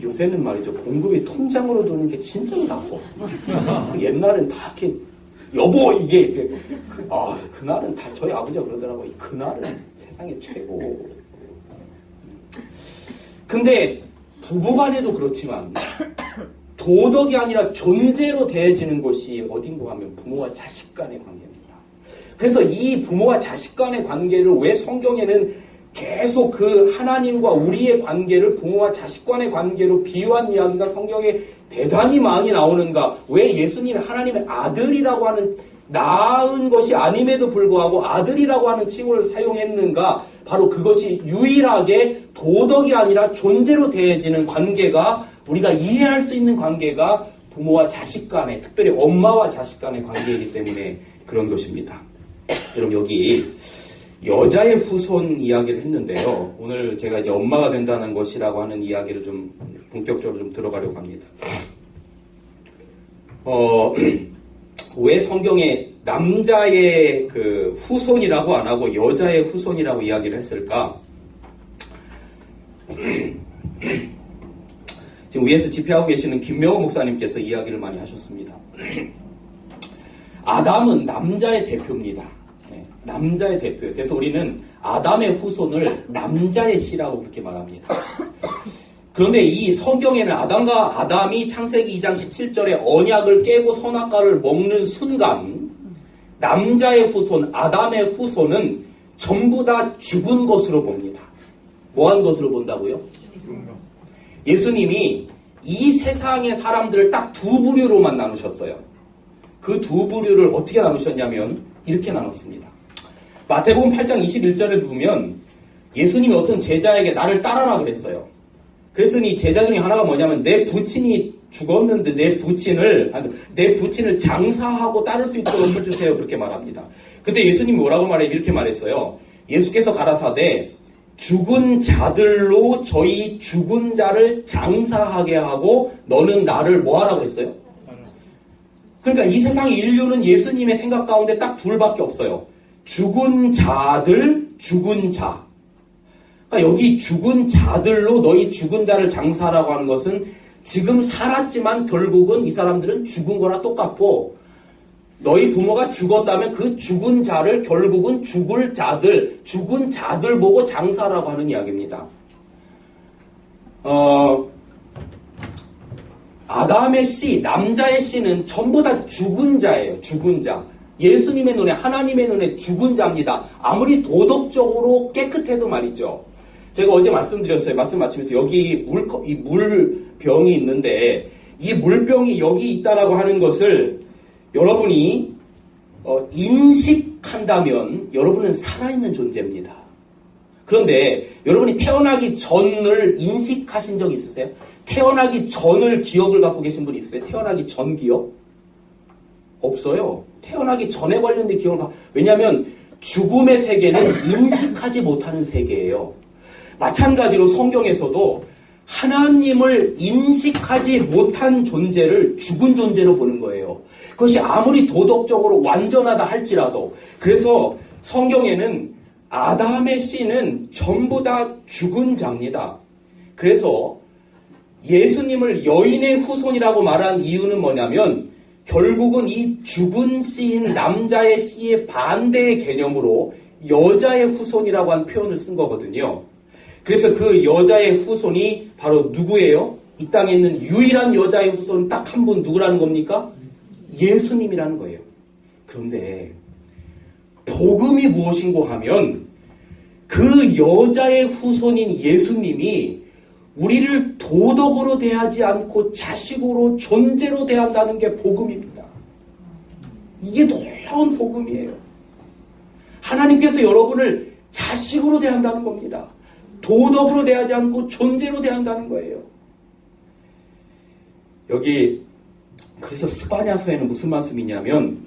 Speaker 1: 요새는 말이죠. 봉급이 통장으로 도는 게 진짜 나빠. 옛날엔 다 이렇게 여보 이게 그날은 다 저희 아버지가 그러더라고요. 그날은 세상에 최고. 근데 부부간에도 그렇지만 도덕이 아니라 존재로 대해지는 것이 어딘가 하면 부모와 자식 간의 관계입니다. 그래서 이 부모와 자식 간의 관계를 왜 성경에는 계속 그 하나님과 우리의 관계를 부모와 자식 간의 관계로 비유한 이야기가 성경에 대단히 많이 나오는가? 왜 예수님이 하나님의 아들이라고 하는 낳은 것이 아님에도 불구하고 아들이라고 하는 칭호를 사용했는가? 바로 그것이 유일하게 도덕이 아니라 존재로 대해지는 관계가 우리가 이해할 수 있는 관계가 부모와 자식 간의, 특별히 엄마와 자식 간의 관계이기 때문에 그런 것입니다. 여러분 여기 여자의 후손 이야기를 했는데요. 오늘 제가 이제 엄마가 된다는 것이라고 하는 이야기를 좀 본격적으로 좀 들어가려고 합니다. 왜 성경에 남자의 그 후손이라고 안 하고 여자의 후손이라고 이야기를 했을까? 지금 위에서 집회하고 계시는 김명호 목사님께서 이야기를 많이 하셨습니다. 아담은 남자의 대표입니다. 남자의 대표예요. 그래서 우리는 아담의 후손을 남자의 씨라고 그렇게 말합니다. 그런데 이 성경에는 아담이 창세기 2장 17절에 언약을 깨고 선악과를 먹는 순간 남자의 후손, 아담의 후손은 전부 다 죽은 것으로 봅니다. 뭐한 것으로 본다고요? 예수님이 이 세상의 사람들을 딱 두 부류로만 나누셨어요. 그 두 부류를 어떻게 나누셨냐면 이렇게 나눴습니다. 마태복음 8장 21절에 보면 예수님이 어떤 제자에게 나를 따라라 그랬어요. 그랬더니 제자 중에 하나가 뭐냐면 내 부친이 죽었는데 내 부친을 장사하고 따를 수 있도록 해주세요. 그렇게 말합니다. 그때 예수님이 뭐라고 말해? 이렇게 말했어요. 예수께서 가라사대 죽은 자들로 저희 죽은 자를 장사하게 하고 너는 나를 뭐하라고 했어요? 그러니까 이 세상의 인류는 예수님의 생각 가운데 딱 둘밖에 없어요. 죽은 자들, 죽은 자. 그러니까 여기 죽은 자들로 너희 죽은 자를 장사하라고 하는 것은 지금 살았지만 결국은 이 사람들은 죽은 거나 똑같고 너희 부모가 죽었다면 그 죽은 자를 결국은 죽은 자들 보고 장사라고 하는 이야기입니다. 아담의 씨, 남자의 씨는 전부 다 죽은 자예요. 죽은 자. 예수님의 눈에, 하나님의 눈에 죽은 자입니다. 아무리 도덕적으로 깨끗해도 말이죠. 제가 어제 말씀드렸어요. 말씀 마치면서 여기 이 물병이 있는데 이 물병이 여기 있다라고 하는 것을 여러분이 인식한다면 여러분은 살아있는 존재입니다. 그런데 여러분이 태어나기 전을 인식하신 적 있으세요? 태어나기 전을 기억을 갖고 계신 분 있어요? 태어나기 전 기억? 없어요. 태어나기 전에 관련된 기억을 왜냐하면 죽음의 세계는 인식하지 못하는 세계예요. 마찬가지로 성경에서도 하나님을 인식하지 못한 존재를 죽은 존재로 보는 거예요. 그것이 아무리 도덕적으로 완전하다 할지라도. 그래서 성경에는 아담의 씨는 전부 다 죽은 자입니다. 그래서 예수님을 여인의 후손이라고 말한 이유는 뭐냐면 결국은 이 죽은 씨인 남자의 씨의 반대의 개념으로 여자의 후손이라고 한 표현을 쓴 거거든요. 그래서 그 여자의 후손이 바로 누구예요? 이 땅에 있는 유일한 여자의 후손은 딱 한 분 누구라는 겁니까? 예수님이라는 거예요. 그런데 복음이 무엇인고 하면 그 여자의 후손인 예수님이 우리를 도덕으로 대하지 않고 자식으로 존재로 대한다는 게 복음입니다. 이게 놀라운 복음이에요. 하나님께서 여러분을 자식으로 대한다는 겁니다. 도덕으로 대하지 않고 존재로 대한다는 거예요. 여기 그래서 스바냐서에는 무슨 말씀이냐면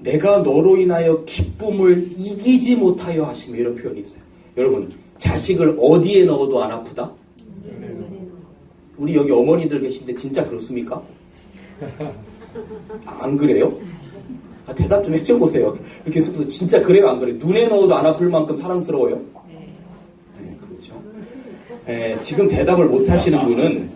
Speaker 1: 내가 너로 인하여 기쁨을 이기지 못하여 하시며 이런 표현이 있어요. 여러분 자식을 어디에 넣어도 안 아프다? 우리 여기 어머니들 계신데 진짜 그렇습니까? 안 그래요? 대답 좀 해줘보세요. 이렇게 써서 진짜 그래요 안 그래요? 눈에 넣어도 안 아플 만큼 사랑스러워요? 네, 그렇죠. 지금 대답을 못 하시는 분은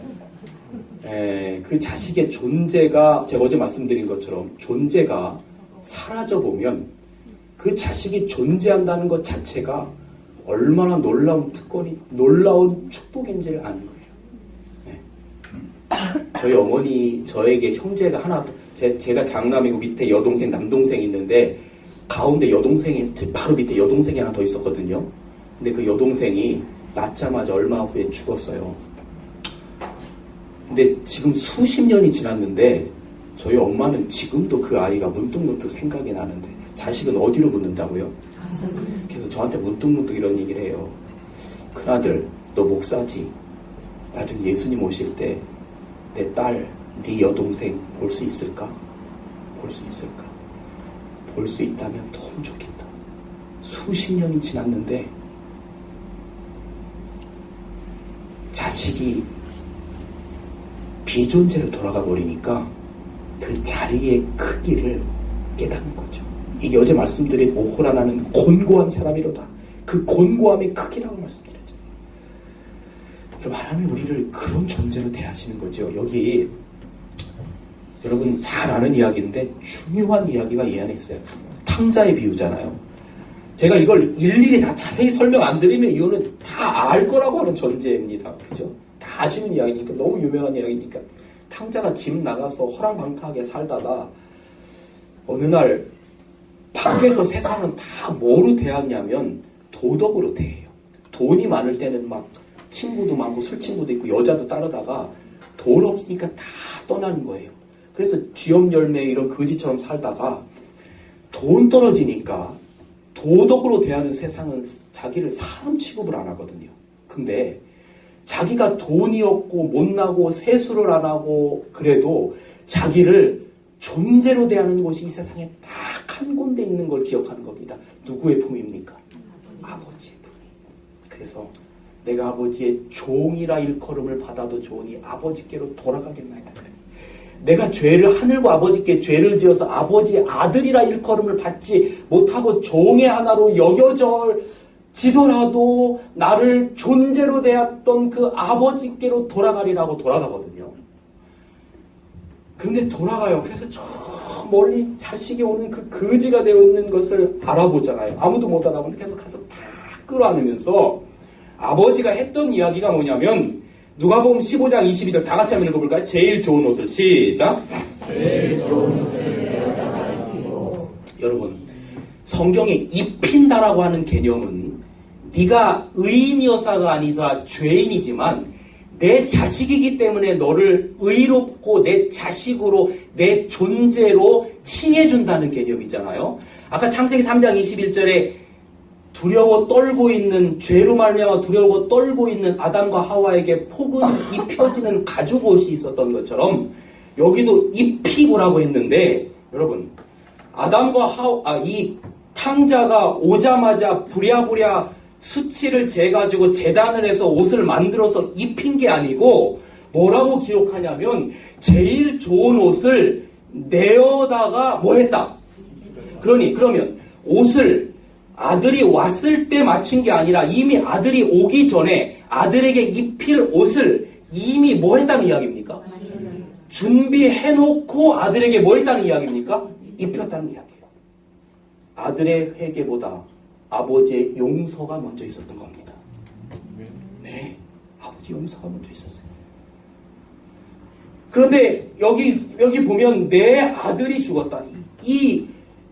Speaker 1: 그 자식의 존재가 제가 어제 말씀드린 것처럼 존재가 사라져보면 그 자식이 존재한다는 것 자체가 얼마나 놀라운 특권이 놀라운 축복인지를 아는 거예요. 저희 어머니 저에게 형제가 하나 제가 장남이고 밑에 여동생 남동생이 있는데 가운데 여동생이 바로 밑에 여동생이 하나 더 있었거든요. 근데 그 여동생이 낳자마자 얼마 후에 죽었어요. 근데 지금 수십 년이 지났는데 저희 엄마는 지금도 그 아이가 문득문득 생각이 나는데 자식은 어디로 묻는다고요? 그래서 저한테 문득문득 이런 얘기를 해요. 큰아들 너 목사지? 나중에 예수님 오실 때 내 딸, 네 여동생 볼 수 있을까? 볼 수 있을까? 볼 수 있다면 너무 좋겠다. 수십 년이 지났는데 자식이 비존재로 돌아가 버리니까 그 자리의 크기를 깨닫는 거죠. 이게 어제 말씀드린 오호라나는 곤고한 사람이로다. 그 곤고함의 크기라고 말씀드렸죠. 여러분 하나님이 우리를 그런 존재로 대하시는 거죠. 여기 여러분 잘 아는 이야기인데 중요한 이야기가 이 안에 있어요. 탕자의 비유잖아요. 제가 이걸 일일이 다 자세히 설명 안 드리면 이유는 다 알 거라고 하는 전제입니다. 그죠? 다 아시는 이야기니까 너무 유명한 이야기니까 탕자가 집 나가서 허랑방탕하게 살다가 어느 날 밖에서 세상은 다 뭐로 대하냐면 도덕으로 대해요. 돈이 많을 때는 막 친구도 많고 술 친구도 있고 여자도 따르다가 돈 없으니까 다 떠나는 거예요. 그래서 쥐염열매 이런 거지처럼 살다가 돈 떨어지니까 도덕으로 대하는 세상은 자기를 사람 취급을 안 하거든요. 근데 자기가 돈이 없고 못나고 세수를 안 하고 그래도 자기를 존재로 대하는 곳이 이 세상에 딱 한 군데 있는 걸 기억하는 겁니다. 누구의 품입니까? 아버지의 품이. 그래서 내가 아버지의 종이라 일컬음을 받아도 좋으니 아버지께로 돌아가겠나이다. 내가 죄를 하늘과 아버지께 죄를 지어서 아버지의 아들이라 일컬음을 받지 못하고 종의 하나로 여겨지더라도 나를 존재로 대했던 그 아버지께로 돌아가리라고 돌아가거든요. 근데 돌아가요. 그래서 저 멀리 자식이 오는 그 거지가 되어 있는 것을 알아보잖아요. 아무도 못 알아보는데 계속 가서 다 끌어안으면서 아버지가 했던 이야기가 뭐냐면 누가복음 15장 22절 다 같이 한번 읽어볼까요? 제일 좋은 옷을 시작. 제일 좋은 옷을 내어다가 입고. 여러분 성경에 입힌다라고 하는 개념은 네가 의인이어서가 아니라 죄인이지만 내 자식이기 때문에 너를 의롭고 내 자식으로 내 존재로 칭해준다는 개념이잖아요. 아까 창세기 3장 21절에 두려워 떨고 있는, 죄로 말미암아 두려워 떨고 있는 아담과 하와에게 폭은 입혀지는 가죽옷이 있었던 것처럼 여기도 입히고라고 했는데, 여러분, 아담과 이 탕자가 오자마자 부랴부랴 수치를 재가지고 재단을 해서 옷을 만들어서 입힌 게 아니고 뭐라고 기록하냐면 제일 좋은 옷을 내어다가 뭐 했다? 그러면 옷을 아들이 왔을 때 맞춘 게 아니라 이미 아들이 오기 전에 아들에게 입힐 옷을 이미 뭐 했다는 이야기입니까? 준비해놓고 아들에게 뭐 했다는 이야기입니까? 입혔다는 이야기예요. 아들의 회개보다 아버지의 용서가 먼저 있었던 겁니다. 네, 아버지 용서가 먼저 있었어요. 그런데 여기 보면 내 아들이 죽었다. 이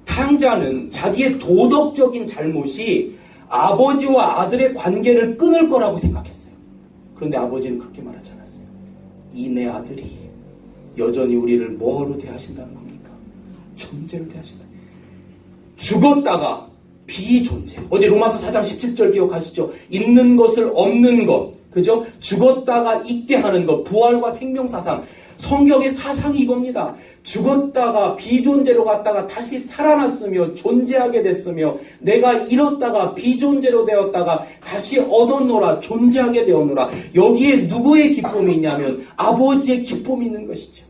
Speaker 1: 탕자는 자기의 도덕적인 잘못이 아버지와 아들의 관계를 끊을 거라고 생각했어요. 그런데 아버지는 그렇게 말하지 않았어요. 이 내 아들이 여전히 우리를 뭐로 대하신다는 겁니까? 존재로 대하신다. 죽었다가 비존재. 어제 로마서 4장 17절 기억하시죠? 있는 것을 없는 것. 그죠? 죽었다가 있게 하는 것. 부활과 생명 사상. 성경의 사상이 이겁니다. 죽었다가 비존재로 갔다가 다시 살아났으며 존재하게 됐으며 내가 잃었다가 비존재로 되었다가 다시 얻었노라 존재하게 되었노라. 여기에 누구의 기쁨이 있냐면 아버지의 기쁨이 있는 것이죠.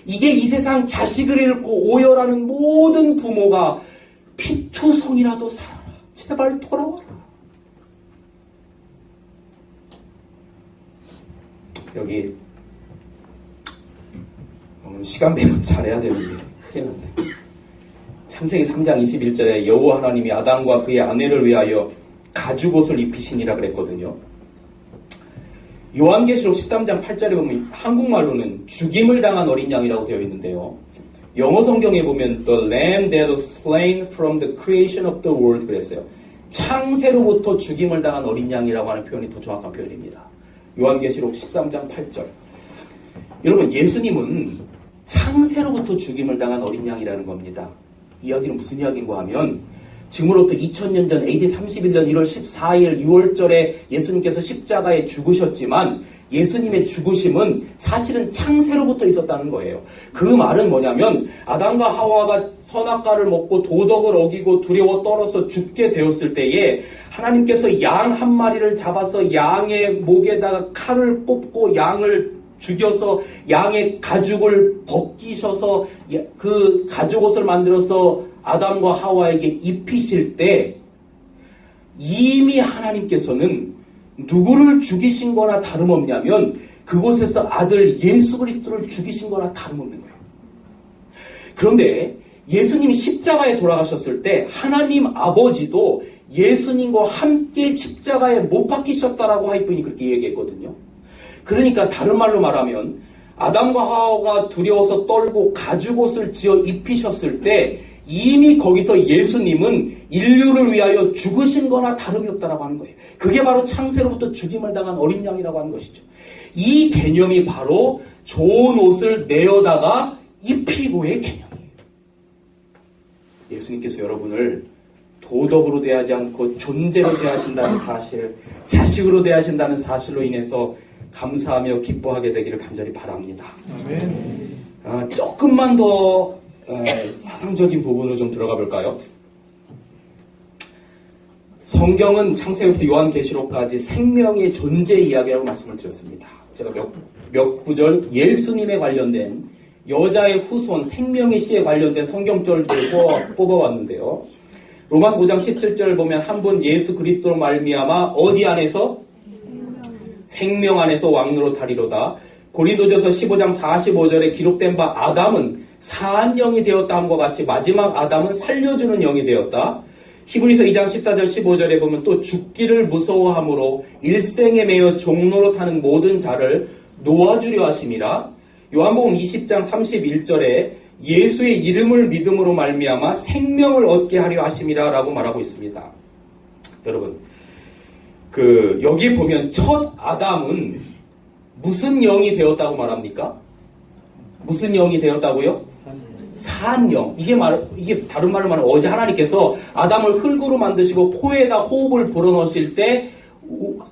Speaker 1: 이게 이 세상 자식을 잃고 오열하는 모든 부모가 피투성이라도 살아라. 제발 돌아와라. 여기 시간 배분 잘해야 되는데 큰일 났네. 창세기 3장 21절에 여호와 하나님이 아담과 그의 아내를 위하여 가죽옷을 입히시니라 그랬거든요. 요한계시록 13장 8절에 보면 한국말로는 죽임을 당한 어린 양이라고 되어 있는데요. 영어 성경에 보면 The lamb that was slain from the creation of the world 그랬어요. 창세로부터 죽임을 당한 어린 양이라고 하는 표현이 더 정확한 표현입니다. 요한계시록 13장 8절. 여러분, 예수님은 창세로부터 죽임을 당한 어린 양이라는 겁니다. 이 이야기는 무슨 이야기인가 하면 지금으로부터 2000년 전 AD 31년 1월 14일 6월절에 예수님께서 십자가에 죽으셨지만 예수님의 죽으심은 사실은 창세로부터 있었다는 거예요. 그 말은 뭐냐면 아담과 하와가 선악과를 먹고 도덕을 어기고 두려워 떨어서 죽게 되었을 때에 하나님께서 양 한 마리를 잡아서 양의 목에다가 칼을 꼽고 양을 죽여서 양의 가죽을 벗기셔서 그 가죽옷을 만들어서 아담과 하와에게 입히실 때 이미 하나님께서는 누구를 죽이신 거나 다름없냐면 그곳에서 아들 예수 그리스도를 죽이신 거나 다름없는 거예요. 그런데 예수님이 십자가에 돌아가셨을 때 하나님 아버지도 예수님과 함께 십자가에 못 박히셨다라고 하이픈이 그렇게 얘기했거든요. 그러니까 다른 말로 말하면 아담과 하와가 두려워서 떨고 가죽옷을 지어 입히셨을 때 이미 거기서 예수님은 인류를 위하여 죽으신 거나 다름이 없다라고 하는 거예요. 그게 바로 창세로부터 죽임을 당한 어린 양이라고 하는 것이죠. 이 개념이 바로 좋은 옷을 내어다가 입히고의 개념이에요. 예수님께서 여러분을 도덕으로 대하지 않고 존재로 대하신다는 사실, 자식으로 대하신다는 사실로 인해서 감사하며 기뻐하게 되기를 간절히 바랍니다. 아멘. 조금만 더 사상적인 부분으로 좀 들어가 볼까요? 성경은 창세기부터 요한계시록까지 생명의 존재 이야기라고 말씀을 드렸습니다. 제가 몇 구절 예수님에 관련된 여자의 후손 생명의 씨에 관련된 성경절들 뽑아왔는데요. 로마서 5장 17절 보면 한 분 예수 그리스도로 말미암아 어디 안에서? 생명 안에서 왕노로 타리로다. 고린도전서 15장 45절에 기록된 바 아담은 사한 영이 되었다 함과 같이 마지막 아담은 살려주는 영이 되었다. 히브리서 2장 14절 15절에 보면 또 죽기를 무서워함으로 일생에 매여 종로로 타는 모든 자를 놓아주려 하심이라. 요한복음 20장 31절에 예수의 이름을 믿음으로 말미암아 생명을 얻게 하려 하심이라 라고 말하고 있습니다. 여러분, 여기 보면 첫 아담은 무슨 영이 되었다고 말합니까? 무슨 영이 되었다고요? 산 영. 이게 다른 말로 말하면 어제 하나님께서 아담을 흙으로 만드시고 코에다 호흡을 불어넣으실 때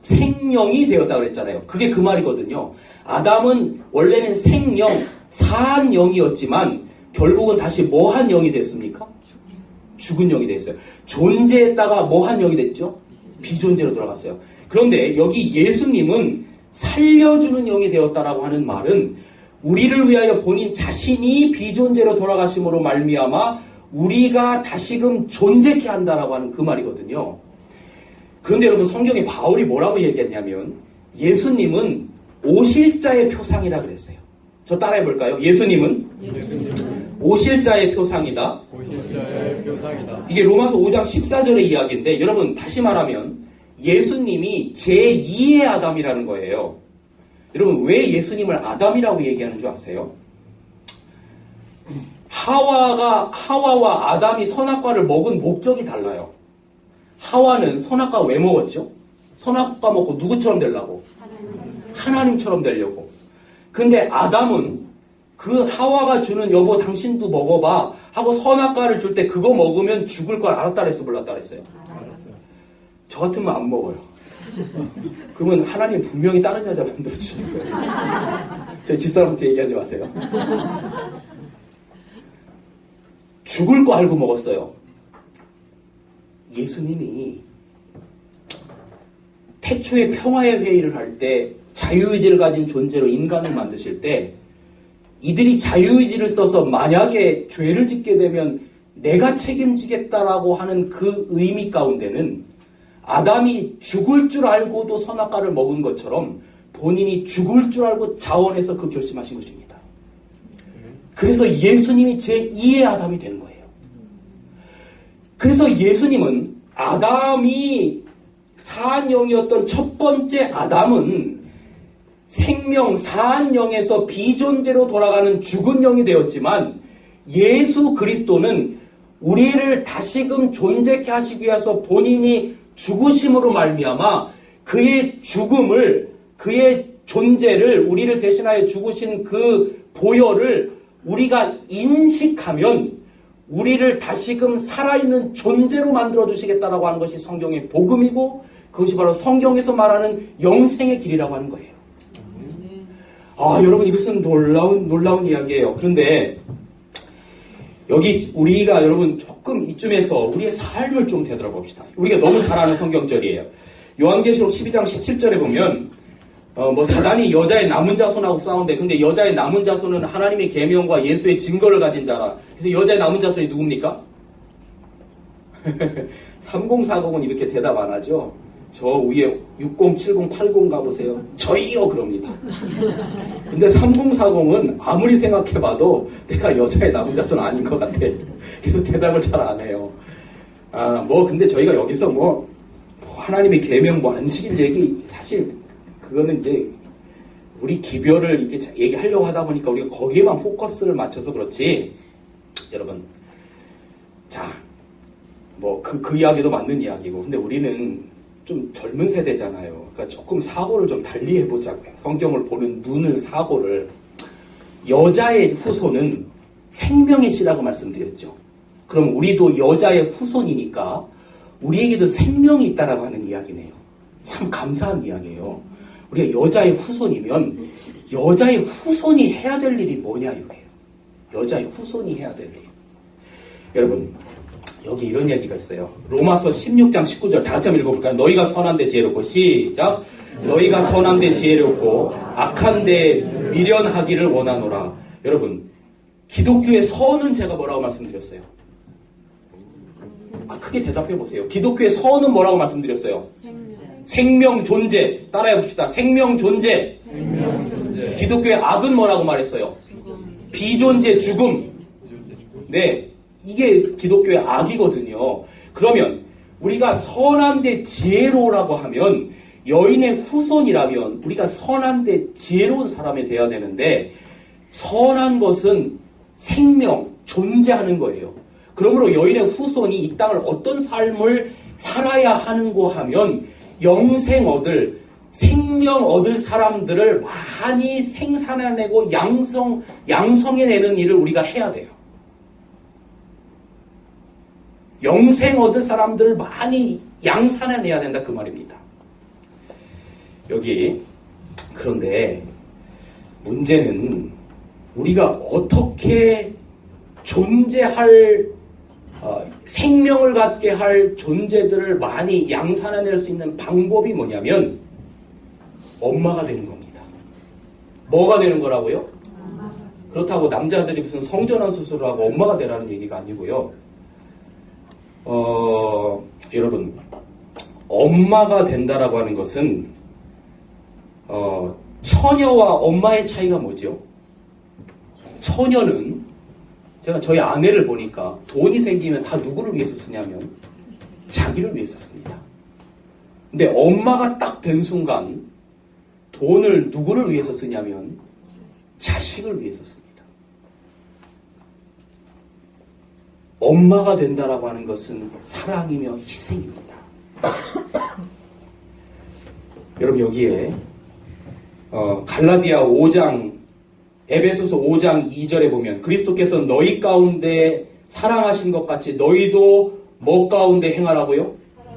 Speaker 1: 생명이 되었다 그랬잖아요. 그게 그 말이거든요. 아담은 원래는 생영, 산 영이었지만 결국은 다시 뭐한 영이 됐습니까? 죽은 영이 됐어요. 존재했다가 뭐한 영이 됐죠? 비존재로 돌아갔어요. 그런데 여기 예수님은 살려주는 영이 되었다라고 하는 말은 우리를 위하여 본인 자신이 비존재로 돌아가심으로 말미암아 우리가 다시금 존재케 한다라고 하는 그 말이거든요. 그런데 여러분 성경에 바울이 뭐라고 얘기했냐면 예수님은 오실 자의 표상이라 그랬어요. 저 따라해 볼까요? 예수님은 오실 자의 표상이다. 이게 로마서 5장 14절의 이야기인데 여러분 다시 말하면 예수님이 제2의 아담이라는 거예요. 여러분 왜 예수님을 아담이라고 얘기하는 줄 아세요? 하와와 아담이 선악과를 먹은 목적이 달라요. 하와는 선악과 왜 먹었죠? 선악과 먹고 누구처럼 되려고? 하나님처럼 되려고. 근데 아담은 그 하와가 주는 여보 당신도 먹어봐 하고 선악과를 줄 때 그거 먹으면 죽을 걸 알았다 그랬어 몰랐다 그랬어요? 저 같으면 안 먹어요. 그러면 하나님 분명히 다른 여자 만들어 주셨을 거예요. 저희 집사람한테 얘기하지 마세요. 죽을 거 알고 먹었어요. 예수님이 태초에 평화의 회의를 할 때 자유의지를 가진 존재로 인간을 만드실 때 이들이 자유의지를 써서 만약에 죄를 짓게 되면 내가 책임지겠다라고 하는 그 의미 가운데는 아담이 죽을 줄 알고도 선악과를 먹은 것처럼 본인이 죽을 줄 알고 자원해서 그 결심하신 것입니다. 그래서 예수님이 제2의 아담이 되는 거예요. 그래서 예수님은 아담이 사한 영이었던 첫 번째 아담은 생명 사한 영에서 비존재로 돌아가는 죽은 영이 되었지만 예수 그리스도는 우리를 다시금 존재케 하시기 위해서 본인이 죽으심으로 말미암아 그의 죽음을 그의 존재를 우리를 대신하여 죽으신 그 보혈을 우리가 인식하면 우리를 다시금 살아있는 존재로 만들어 주시겠다라고 하는 것이 성경의 복음이고 그것이 바로 성경에서 말하는 영생의 길이라고 하는 거예요. 여러분 이것은 놀라운 이야기예요. 그런데 여기 우리가 여러분 조금 이쯤에서 우리의 삶을 좀 되돌아봅시다. 우리가 너무 잘 아는 성경절이에요. 요한계시록 12장 17절에 보면 사단이 여자의 남은 자손하고 싸운대. 근데 여자의 남은 자손은 하나님의 계명과 예수의 증거를 가진 자라. 그래서 여자의 남은 자손이 누굽니까? 3040은 이렇게 대답 안 하죠. 저 위에 60, 70, 80 가보세요. 저희요 그럽니다. 근데 3040은 아무리 생각해봐도 내가 여자의 남은 자손 아닌 것 같아. 그래서 대답을 잘 안 해요. 근데 저희가 여기서 하나님의 계명 안식일 얘기 사실 그거는 이제 우리 기별을 이렇게 얘기하려고 하다 보니까 우리가 거기에만 포커스를 맞춰서 그렇지. 여러분, 그 이야기도 맞는 이야기고, 근데 우리는 좀 젊은 세대잖아요. 그러니까 조금 사고를 좀 달리 해보자고요. 성경을 보는 눈을 사고를. 여자의 후손은 생명의 씨라고 말씀드렸죠. 그럼 우리도 여자의 후손이니까 우리에게도 생명이 있다라고 하는 이야기네요. 참 감사한 이야기예요. 우리가 여자의 후손이면 여자의 후손이 해야 될 일이 뭐냐 이거예요. 여자의 후손이 해야 될 일. 여러분 여기 이런 이야기가 있어요. 로마서 16장 19절 다 같이 한번 읽어볼까요? 너희가 선한데 지혜롭고 시작. 너희가 선한데 지혜롭고 악한데 미련하기를 원하노라. 여러분 기독교의 선은 제가 뭐라고 말씀드렸어요? 크게 대답해 보세요. 기독교의 선은 뭐라고 말씀드렸어요? 생명 존재. 따라해 봅시다. 생명 존재. 기독교의 악은 뭐라고 말했어요? 비존재 죽음. 네. 이게 기독교의 악이거든요. 그러면 우리가 선한데 지혜로우라고 하면 여인의 후손이라면 우리가 선한데 지혜로운 사람이 되어야 되는데 선한 것은 생명, 존재하는 거예요. 그러므로 여인의 후손이 이 땅을 어떤 삶을 살아야 하는고 하면 영생 얻을, 생명 얻을 사람들을 많이 생산해내고 양성해내는 일을 우리가 해야 돼요. 영생 얻을 사람들을 많이 양산해내야 된다 그 말입니다. 여기 그런데 문제는 우리가 어떻게 존재할 생명을 갖게 할 존재들을 많이 양산해낼 수 있는 방법이 뭐냐면 엄마가 되는 겁니다. 뭐가 되는 거라고요? 그렇다고 남자들이 무슨 성전환 수술을 하고 엄마가 되라는 얘기가 아니고요. 여러분, 엄마가 된다라고 하는 것은 처녀와 엄마의 차이가 뭐죠? 처녀는 제가 저희 아내를 보니까 돈이 생기면 다 누구를 위해서 쓰냐면 자기를 위해서 씁니다. 근데 엄마가 딱 된 순간 돈을 누구를 위해서 쓰냐면 자식을 위해서 씁니다. 엄마가 된다라고 하는 것은 사랑이며 희생입니다. 여러분 여기에 갈라디아 5장 에베소서 5장 2절에 보면 그리스도께서 너희 가운데 사랑하신 것 같이 너희도 뭐 가운데 행하라고요?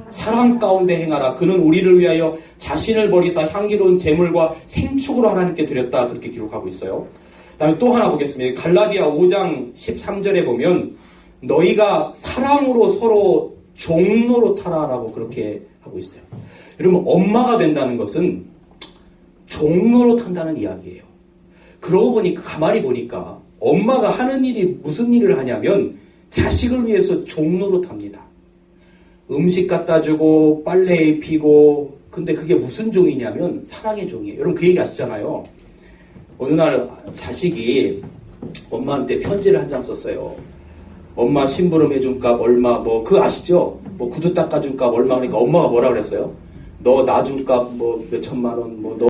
Speaker 1: 사랑 가운데 행하라. 그는 우리를 위하여 자신을 버리사 향기로운 제물과 생축으로 하나님께 드렸다. 그렇게 기록하고 있어요. 그 다음에 또 하나 보겠습니다. 갈라디아 5장 13절에 보면 너희가 사랑으로 서로 종로로 타라라고 그렇게 하고 있어요. 여러분 엄마가 된다는 것은 종로로 탄다는 이야기예요. 그러고 보니까 가만히 보니까 엄마가 하는 일이 무슨 일을 하냐면 자식을 위해서 종로로 탑니다. 음식 갖다 주고 빨래 입히고 근데 그게 무슨 종이냐면 사랑의 종이에요. 여러분 그 얘기 아시잖아요. 어느 날 자식이 엄마한테 편지를 한 장 썼어요. 엄마 심부름 해준 값 얼마 뭐 그거 아시죠? 뭐 구두 닦아준 값 얼마 그러니까 엄마가 뭐라 그랬어요? 너 놔준 값 뭐 몇 천만 원 뭐 너